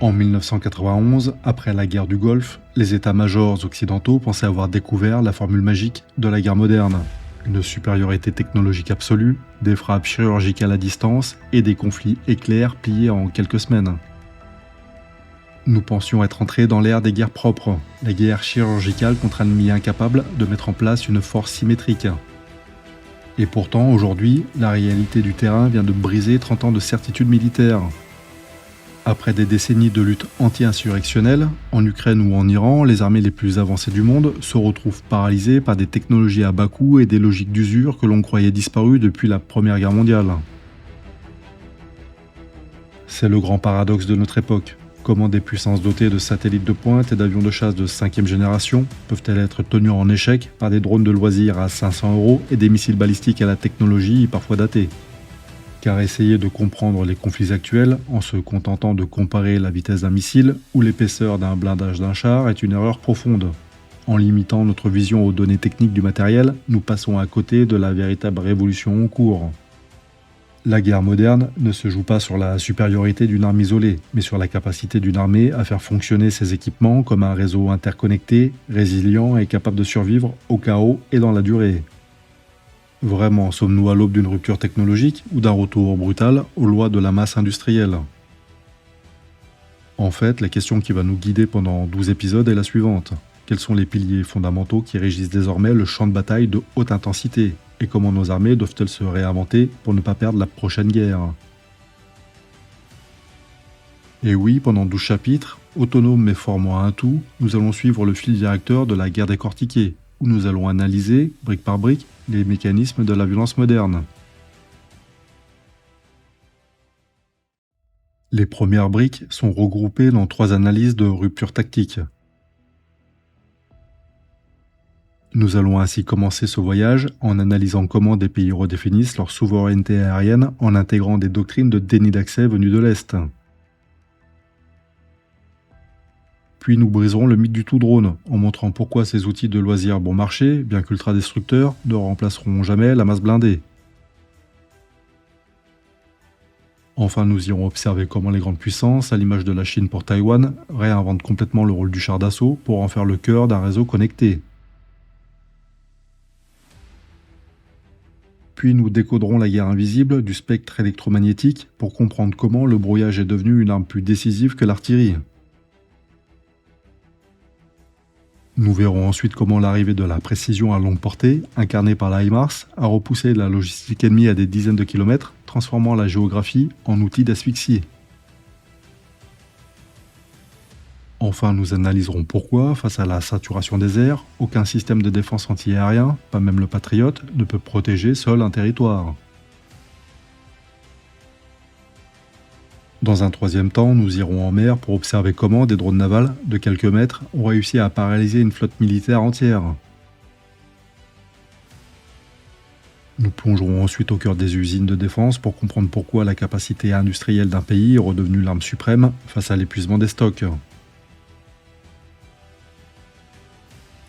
En 1991, après la guerre du Golfe, les états-majors occidentaux pensaient avoir découvert la formule magique de la guerre moderne. Une supériorité technologique absolue, des frappes chirurgicales à distance et des conflits éclairs pliés en quelques semaines. Nous pensions être entrés dans l'ère des guerres propres, la guerre chirurgicale contre un ennemi incapable de mettre en place une force symétrique. Et pourtant, aujourd'hui, la réalité du terrain vient de briser 30 ans de certitude militaire. Après des décennies de lutte anti-insurrectionnelle, en Ukraine ou en Iran, les armées les plus avancées du monde se retrouvent paralysées par des technologies à bas coût et des logiques d'usure que l'on croyait disparues depuis la Première Guerre mondiale. C'est le grand paradoxe de notre époque. Comment des puissances dotées de satellites de pointe et d'avions de chasse de 5e génération peuvent-elles être tenues en échec par des drones de loisirs à 500 € et des missiles balistiques à la technologie parfois datée ? Car essayer de comprendre les conflits actuels en se contentant de comparer la vitesse d'un missile ou l'épaisseur d'un blindage d'un char est une erreur profonde. En limitant notre vision aux données techniques du matériel, nous passons à côté de la véritable révolution en cours. La guerre moderne ne se joue pas sur la supériorité d'une arme isolée, mais sur la capacité d'une armée à faire fonctionner ses équipements comme un réseau interconnecté, résilient et capable de survivre au chaos et dans la durée. Vraiment, sommes-nous à l'aube d'une rupture technologique ou d'un retour brutal aux lois de la masse industrielle ? En fait, la question qui va nous guider pendant 12 épisodes est la suivante. Quels sont les piliers fondamentaux qui régissent désormais le champ de bataille de haute intensité ? Et comment nos armées doivent-elles se réinventer pour ne pas perdre la prochaine guerre ? Et oui, pendant 12 chapitres, autonomes mais formant un tout, nous allons suivre le fil directeur de la guerre décortiquée, où nous allons analyser, brique par brique, les mécanismes de la violence moderne. Les premières briques sont regroupées dans 3 analyses de rupture tactique. Nous allons ainsi commencer ce voyage en analysant comment des pays redéfinissent leur souveraineté aérienne en intégrant des doctrines de déni d'accès venues de l'Est. Puis nous briserons le mythe du tout drone en montrant pourquoi ces outils de loisirs bon marché, bien qu'ultra destructeurs, ne remplaceront jamais la masse blindée. Enfin, nous irons observer comment les grandes puissances, à l'image de la Chine pour Taïwan, réinventent complètement le rôle du char d'assaut pour en faire le cœur d'un réseau connecté. Puis nous décoderons la guerre invisible du spectre électromagnétique pour comprendre comment le brouillage est devenu une arme plus décisive que l'artillerie. Nous verrons ensuite comment l'arrivée de la précision à longue portée, incarnée par la HIMARS, a repoussé la logistique ennemie à des dizaines de kilomètres, transformant la géographie en outil d'asphyxie. Enfin, nous analyserons pourquoi, face à la saturation des airs, aucun système de défense anti-aérien, pas même le Patriot, ne peut protéger seul un territoire. Dans un troisième temps, nous irons en mer pour observer comment des drones navals de quelques mètres ont réussi à paralyser une flotte militaire entière. Nous plongerons ensuite au cœur des usines de défense pour comprendre pourquoi la capacité industrielle d'un pays est redevenue l'arme suprême face à l'épuisement des stocks.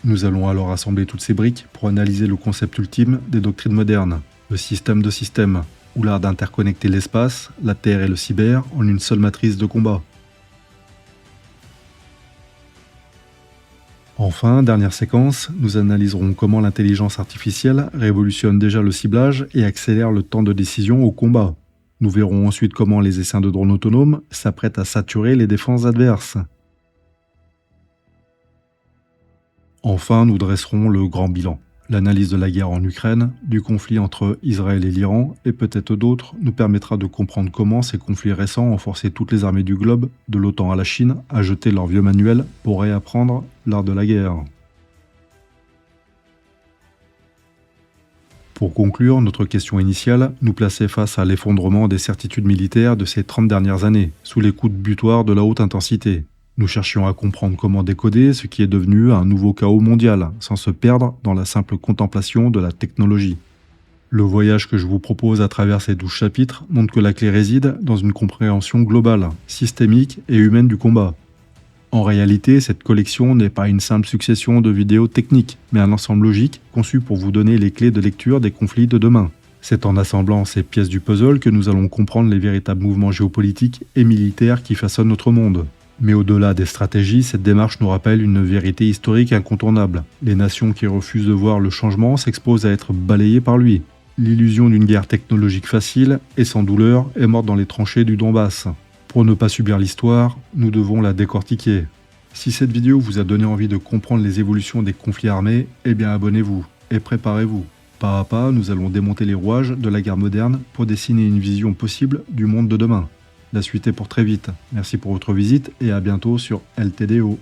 Nous allons alors assembler toutes ces briques pour analyser le concept ultime des doctrines modernes, le système de systèmes, ou l'art d'interconnecter l'espace, la Terre et le cyber en une seule matrice de combat. Enfin, dernière séquence, nous analyserons comment l'intelligence artificielle révolutionne déjà le ciblage et accélère le temps de décision au combat. Nous verrons ensuite comment les essaims de drones autonomes s'apprêtent à saturer les défenses adverses. Enfin, nous dresserons le grand bilan. L'analyse de la guerre en Ukraine, du conflit entre Israël et l'Iran, et peut-être d'autres, nous permettra de comprendre comment ces conflits récents ont forcé toutes les armées du globe, de l'OTAN à la Chine, à jeter leurs vieux manuels pour réapprendre l'art de la guerre. Pour conclure, notre question initiale nous plaçait face à l'effondrement des certitudes militaires de ces 30 dernières années, sous les coups de butoir de la haute intensité. Nous cherchions à comprendre comment décoder ce qui est devenu un nouveau chaos mondial, sans se perdre dans la simple contemplation de la technologie. Le voyage que je vous propose à travers ces 12 chapitres montre que la clé réside dans une compréhension globale, systémique et humaine du combat. En réalité, cette collection n'est pas une simple succession de vidéos techniques, mais un ensemble logique conçu pour vous donner les clés de lecture des conflits de demain. C'est en assemblant ces pièces du puzzle que nous allons comprendre les véritables mouvements géopolitiques et militaires qui façonnent notre monde. Mais au-delà des stratégies, cette démarche nous rappelle une vérité historique incontournable. Les nations qui refusent de voir le changement s'exposent à être balayées par lui. L'illusion d'une guerre technologique facile et sans douleur est morte dans les tranchées du Donbass. Pour ne pas subir l'histoire, nous devons la décortiquer. Si cette vidéo vous a donné envie de comprendre les évolutions des conflits armés, eh bien abonnez-vous et préparez-vous. Pas à pas, nous allons démonter les rouages de la guerre moderne pour dessiner une vision possible du monde de demain. La suite est pour très vite. Merci pour votre visite et à bientôt sur LTDO.